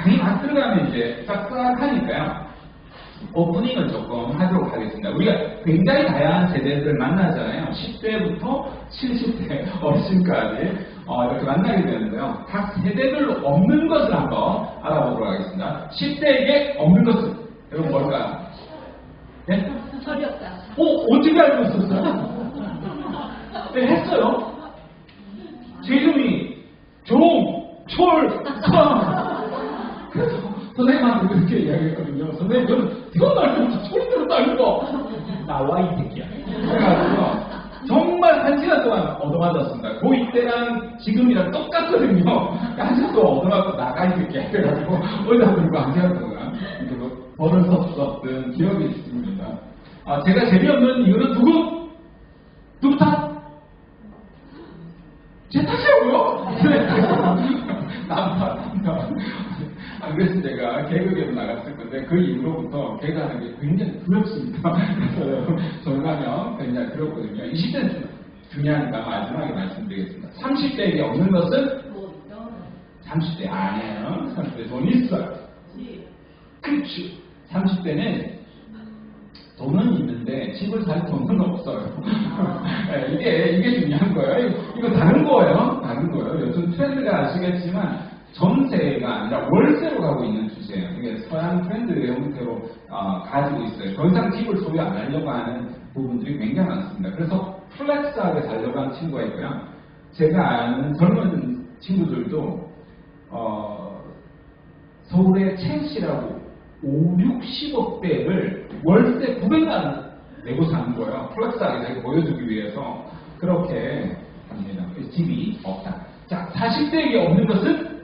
강의 막 들어가면 이제 싹싹하니까요. 오프닝을 조금 하도록 하겠습니다. 우리가 굉장히 다양한 세대들을 만나잖아요. 10대부터 70대 어르신까지 이렇게 만나게 되는데요. 각 세대별로 없는 것을 한번 알아보도록 하겠습니다. 10대에게 없는 것은 여러분 뭘까요? 네? 어렵다. 어떻게 알고 있었어요? 네, 했어요. 제 이름이 종철성. 그래서 선생님한테 그렇게 이야기했거든요. 선생님, 저는 태어날 때부터 소리 들었다는 거. 나와 이 새끼야. 그래가지고 정말 1시간 동안 얻어맞았습니다. 고2 때랑 지금이랑 똑같거든요. 아직도 얻어맞고 나가 이 새끼야. 그래가지고 어디다 들고 1시간 동안 이렇게 벌을 썼던 기억이 있습니다. 제가 재미없는 이유는 누구 탓? 제 탓이라고요? 남탓. 안 그래서 제가 개그계로 나갔을 건데 그 이후로부터 개그하는 게 굉장히 두렵습니다. 그래서 저가면 굉장히 두렵거든요. 20대는 중요하니까 마지막에 말씀드리겠습니다. 30대에게 없는 것은 30대 아니에요. 30대 돈 있어요. 그렇죠. 30대는 돈은 있는데 집을 살 돈은 없어요. 이게 중요한 거예요. 이거 다른 거예요. 다른 거예요. 요즘 트렌드가 아시겠지만 전세가 아니라 월세로 가고 있는 추세예요. 이게 서양 트렌드 형태로 가지고 있어요. 더 이상 집을 소유 안 하려고 하는 부분들이 굉장히 많습니다. 그래서 플렉스하게 살려고 하는 친구가 있고요. 제가 아는 젊은 친구들도 서울의 첼시라고 5, 60억대를 월세 900만 원 내고 사는 거예요. 플렉스하게 자기 보여주기 위해서 그렇게 합니다. 집이 없다. 자, 40대에게 없는 것은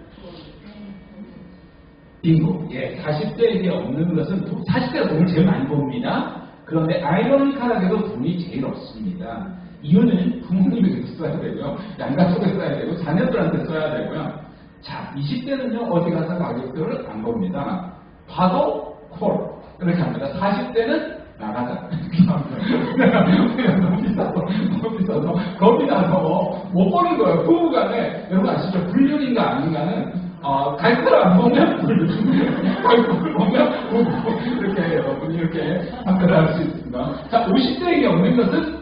빙고. 40대에게 없는 것은 40대가 돈을 제일 많이 법니다. 그런데 아이러니컬하게도 돈이 제일 없습니다. 이유는 부모님에게 써야 되고요. 양가족에 써야 되고 자녀들한테 써야 되고요. 자, 20대는요. 어디 가서 가격표를 안 봅니다. 봐도 콜 이렇게 합니다. 40대는 나가자 이렇게 합니다. 너무 비싸서 겁이 나서 못 보는 거예요. 부부간에 여러분 아시죠? 불륜인가 아닌가는 갈 걸 안 보면 불륜, 갈 걸 보면 부부 이렇게 여러분이 이렇게 판별할 수 있습니다. 자, 50대에게 없는 것은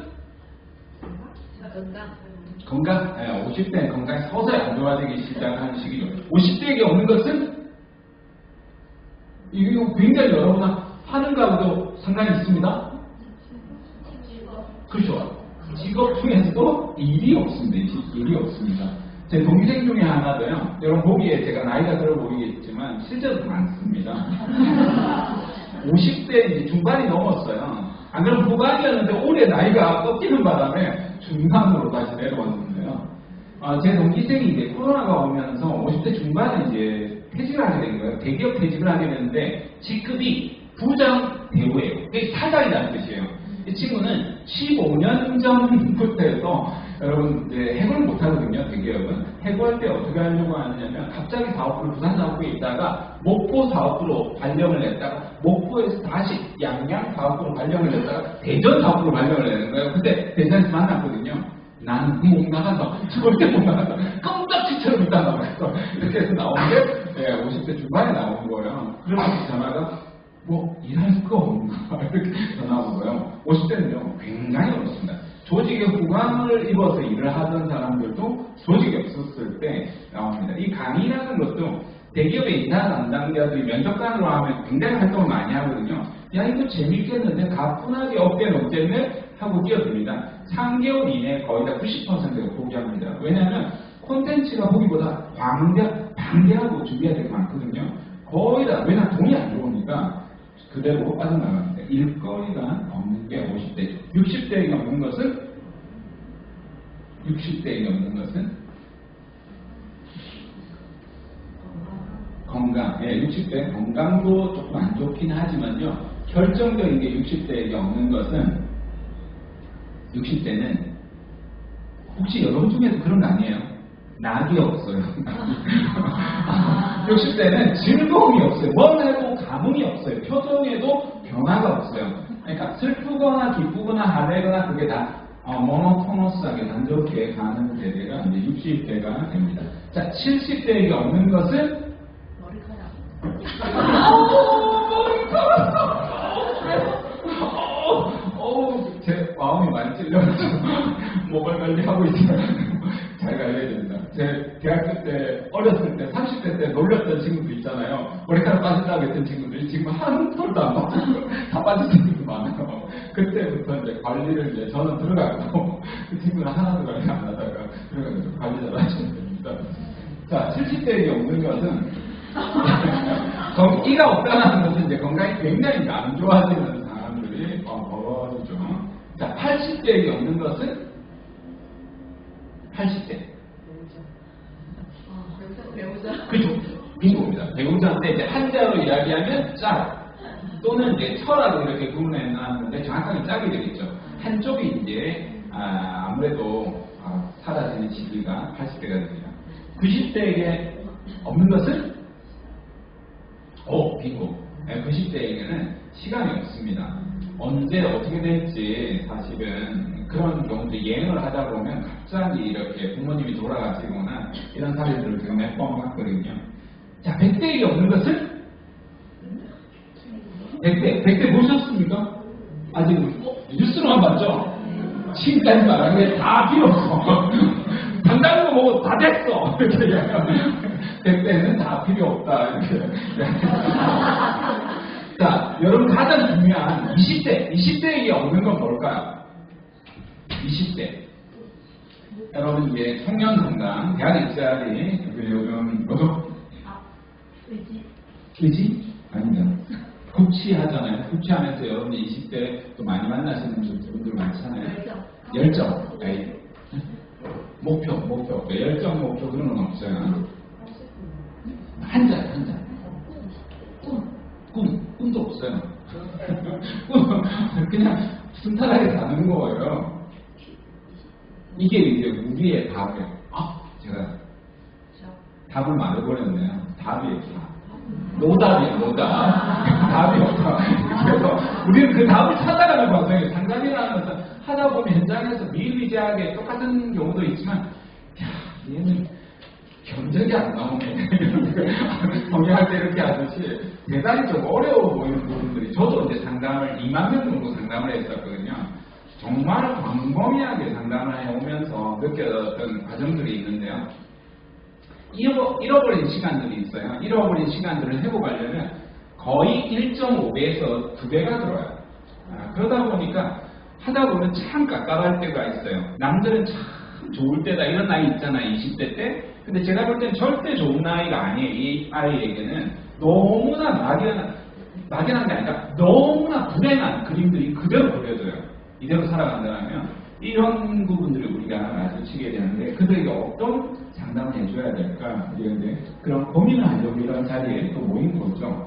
건강. 50대는 건강이 서서히 안 좋아지기 시작하는 시기죠. 50대에게 없는 것은 이거 굉장히 여러분 하는 거하고도 상관이 있습니다. 그렇죠. 직업 중에서도 일이 없습니다. 일이 없습니다. 제 동생 중에 하나도요. 여러분 보기에 제가 나이가 들어 보이겠지만 실제로 많습니다. 50대 이제 중반이 넘었어요. 안 그러면 후반이었는데 올해 나이가 꺾이는 바람에 중반으로 다시 내려왔는데요. 제 동기생이 이제 코로나가 오면서 50대 중반에 이제 퇴직을 하게 된 거예요. 대기업 퇴직을 하게 됐는데 직급이 부장 대우예요. 이게 사장이라는 뜻이에요. 이 친구는 15년 전부터 해서 여러분 이제 해고를 못 하거든요. 대기업은 해고할 때 어떻게 하려고 하느냐면 갑자기 사업부를 부산 사업부에 있다가 목포 사업부로 발령을 냈다가 목포에서 다시 양양 사업부로 발령을 냈다가 대전 사업부로 발령을 내는 거예요. 그때 대전에서 만났거든요. 나는 못 나간다. 절대 못 나간다. 껌딱지처럼 있다가 그래서 이렇게 해서 나온 게 50대 중반에 나온 거예요. 그러면서 전화가 일할 거 없는가 이렇게 전화 온 거예요. 50대는요 굉장히 어렵습니다. 조직의 후광을 입어서 일을 하던 사람들도 조직이 없었을 때 나옵니다. 이 강의라는 것도 대기업의 인사 담당자들이 면접관으로 하면 굉장히 활동을 많이 하거든요. 야 이거 재밌겠는데 가뿐하게 어깨 넘겠네 하고 뛰어듭니다. 3개월 이내에 거의 다 90%가 포기합니다. 왜냐하면 콘텐츠가 보기보다 방대하고 준비해야 될 게 많거든요. 거의 다 왜냐하면 돈이 안 들어오니까 그대로 빠져나갑니다. 일거리가 없는 게 50대죠. 60대에게 없는 것은 60대에게 없는 것은 건강. 60대 건강도 조금 안 좋긴 하지만요. 결정적인 게 60대에게 없는 것은 60대는 혹시 여러분 중에도 그런 거 아니에요? 낙이 없어요. 60대는 즐거움이 없어요. 뭘 해도 감흥이 없어요. 표정에도 변화가 없어요. 그러니까 슬프거나 기쁘거나 하대거나 그게 다 모노토너스하게 단조롭게 가는 세대가 이제 60대가 됩니다. 자, 70대에게 없는 것은 관리하고 있잖아요. 잘 가야 됩니다. 제 대학교 때, 어렸을 때, 30대 때 놀렸던 친구도 있잖아요. 머리카락 빠진다고 했던 친구들이 지금 한 털도 안 빠지고 다 빠진 친구도 많아요. 그때부터 이제 관리를 이제 저는 들어가고 그 친구는 하나도 관리 안 하다가 들어가서 관리 잘 하시면 됩니다. 자, 70대에게 없는 것은 이가 없다는 것은 이제 건강이 굉장히 안 좋아지는 사람들이 벌어지죠. 자, 80대에게 없는 것은 80대. 배우자. 그죠? 빙고입니다. 배우자인데 이제 한자로 이야기하면 짝 또는 이제 처라고 이렇게 구분해 놨는데 정확하게 짝이 되겠죠. 한쪽이 이제 아무래도 사라지는 시기가 80대가 됩니다. 90대에게 없는 것은 빙고. 90대에게는 시간이 없습니다. 언제 어떻게 될지 사실은 그런 경우도 예행을 하다 보면 갑자기 이렇게 부모님이 돌아가시거나 이런 사례들을 제가 몇 번 봤거든요. 자, 100대에게 없는 것은 100대 보셨습니까? 아직 뉴스로만 봤죠? 지금까지 말한 게 다 필요 없어. 당당한 거 보고 다 됐어. 이렇게 얘기하면 100대는 다 필요 없다. 이렇게. 자, 여러분 가장 중요한 20대에게 없는 건 뭘까요? 20대. 여러분 이제 청년 건강, 대학 입시알이 요즘 뭐죠? 의지? 아닙니다. 구취하잖아요. 구취하면서 여러분 20대 또 많이 만나시는 분들 많잖아요. 열정. 목표. 열정, 목표 그런 건 없어요. 한 잔. 꿈도 없어요. 그냥 순탄하게 사는 거예요. 이게 이제 우리의 답이에요. 제가 답을 말해버렸네요. 답이 없다. 노답이에요. 답이 없다. 그래서 우리는 그 답을 찾아가는 과정이에요. 상담이라는 것은 하다 보면 현장에서 미의미지하게 똑같은 경우도 있지만 얘는 견적이 안 나오네. 정리할 때 이렇게 하듯이 대단히 좀 어려워 보이는 부분들이 저도 이제 상담을 2만 명 정도 상담을 했었거든요. 정말 광범위하게 상담을 해오면서 느꼈던 과정들이 있는데요. 잃어버린 시간들이 있어요. 잃어버린 시간들을 회복하려면 거의 1.5배에서 2배가 들어요. 그러다 보니까 하다 보면 참 깝깝할 때가 있어요. 남들은 참 좋을 때다 이런 나이 있잖아요. 20대 때. 근데 제가 볼 땐 절대 좋은 나이가 아니에요. 이 아이에게는 너무나 막연한 게 아니라 너무나 불행한 그림들이 그대로 그려져요. 이대로 살아간다면 이런 부분들을 우리가 마주치게 되는데 그들에게 어떤 상담을 해줘야 될까 이런데 그런 고민을 하려고 이런 자리에 또 모인 거죠.